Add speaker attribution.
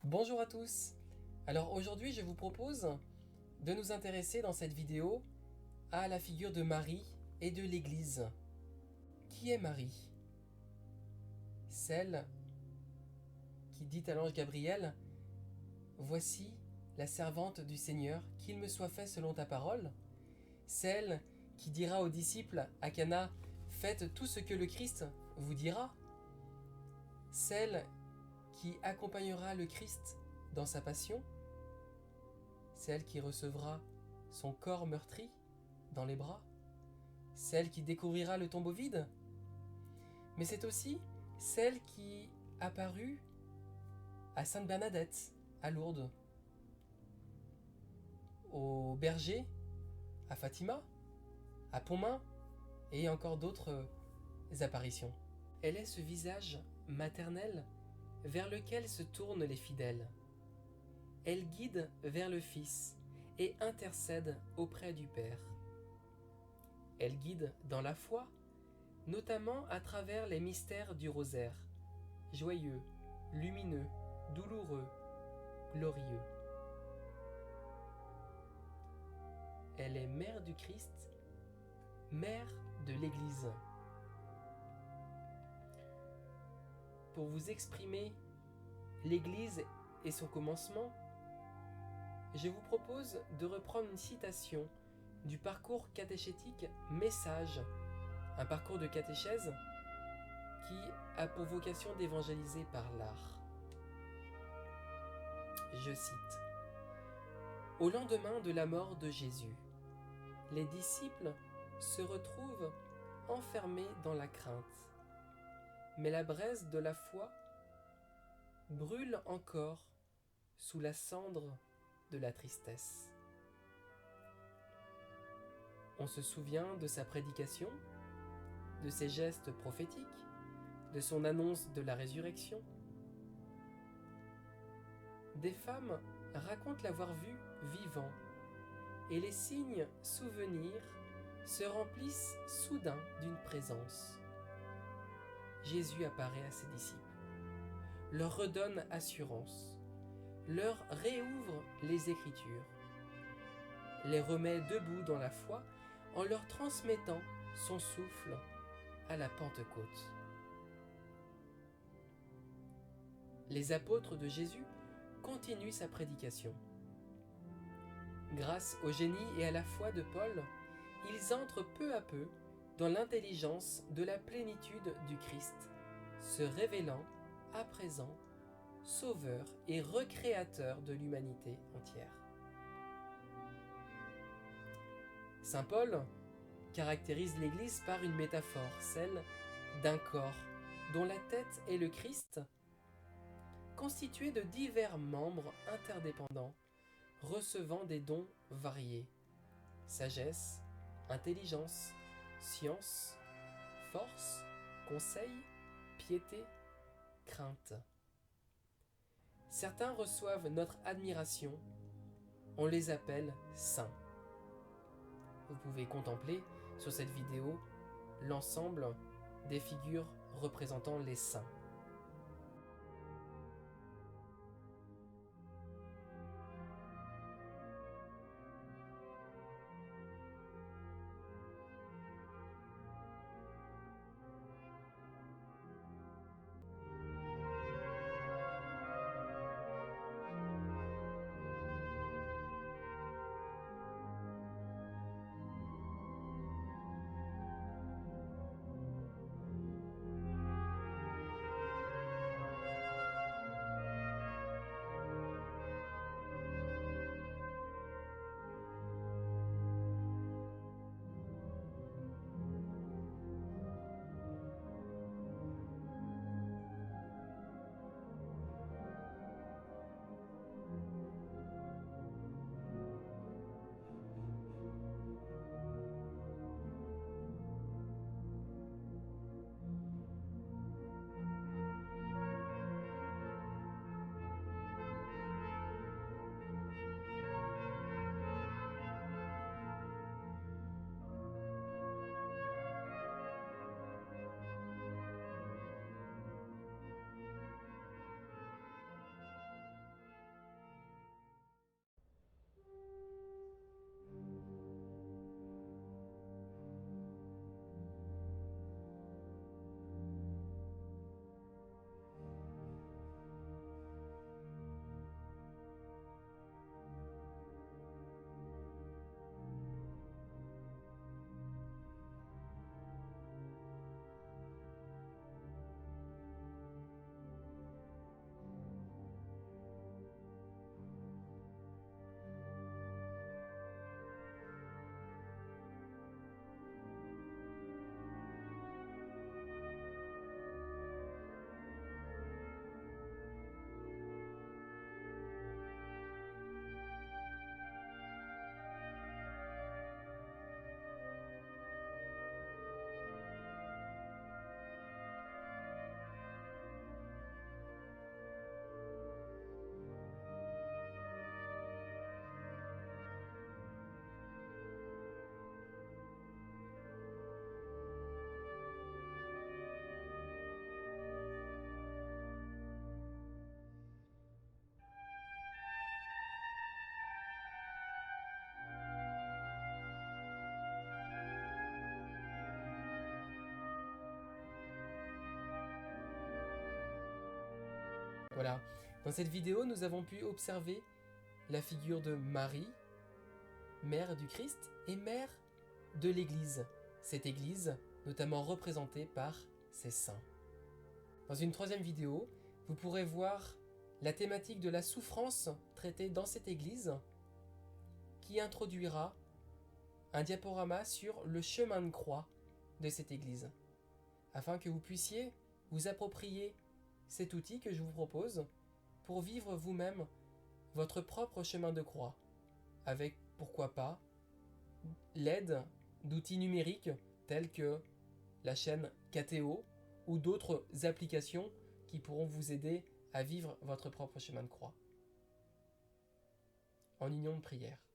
Speaker 1: Bonjour à tous. Alors aujourd'hui je vous propose de nous intéresser dans cette vidéo à la figure de Marie et de l'Église. Qui est Marie? Celle qui dit à l'ange Gabriel: Voici la servante du Seigneur, qu'il me soit fait selon ta parole. Celle qui dira aux disciples à Cana: Faites tout ce que le Christ vous dira. Celle qui accompagnera le Christ dans sa passion. Celle qui recevra son corps meurtri dans les bras. Celle qui découvrira le tombeau vide. Mais c'est aussi celle qui apparut à Sainte Bernadette, à Lourdes, au berger, à Fatima, à Pontmain et encore d'autres apparitions. Elle est ce visage maternel vers lequel se tournent les fidèles. Elle guide vers le Fils et intercède auprès du Père. Elle guide dans la foi, notamment à travers les mystères du rosaire, joyeux, lumineux, douloureux, glorieux. Elle est mère du Christ, mère de l'Église. Pour vous exprimer l'Église et son commencement, je vous propose de reprendre une citation du parcours catéchétique Message, un parcours de catéchèse qui a pour vocation d'évangéliser par l'art. Je cite: Au lendemain de la mort de Jésus, les disciples se retrouvent enfermés dans la crainte, mais la braise de la foi brûle encore sous la cendre de la tristesse. On se souvient de sa prédication, de ses gestes prophétiques, de son annonce de la résurrection. Des femmes racontent l'avoir vu vivant, et les signes souvenirs se remplissent soudain d'une présence. Jésus apparaît à ses disciples, leur redonne assurance, leur réouvre les Écritures, les remet debout dans la foi en leur transmettant son souffle à la Pentecôte. Les apôtres de Jésus continuent sa prédication. Grâce au génie et à la foi de Paul, ils entrent peu à peu dans l'intelligence de la plénitude du Christ, se révélant à présent sauveur et recréateur de l'humanité entière. Saint Paul caractérise l'Église par une métaphore, celle d'un corps dont la tête est le Christ, constitué de divers membres interdépendants, recevant des dons variés: sagesse, intelligence, science, force, conseil, piété, crainte. Certains reçoivent notre admiration, on les appelle saints. Vous pouvez contempler sur cette vidéo l'ensemble des figures représentant les saints. Voilà. Dans cette vidéo, nous avons pu observer la figure de Marie, mère du Christ et mère de l'Église. Cette Église, notamment représentée par ses saints. Dans une troisième vidéo, vous pourrez voir la thématique de la souffrance traitée dans cette Église, qui introduira un diaporama sur le chemin de croix de cette Église, afin que vous puissiez vous approprier cet outil que je vous propose pour vivre vous-même votre propre chemin de croix, avec, pourquoi pas, l'aide d'outils numériques tels que la chaîne KTO ou d'autres applications qui pourront vous aider à vivre votre propre chemin de croix. En union de prière.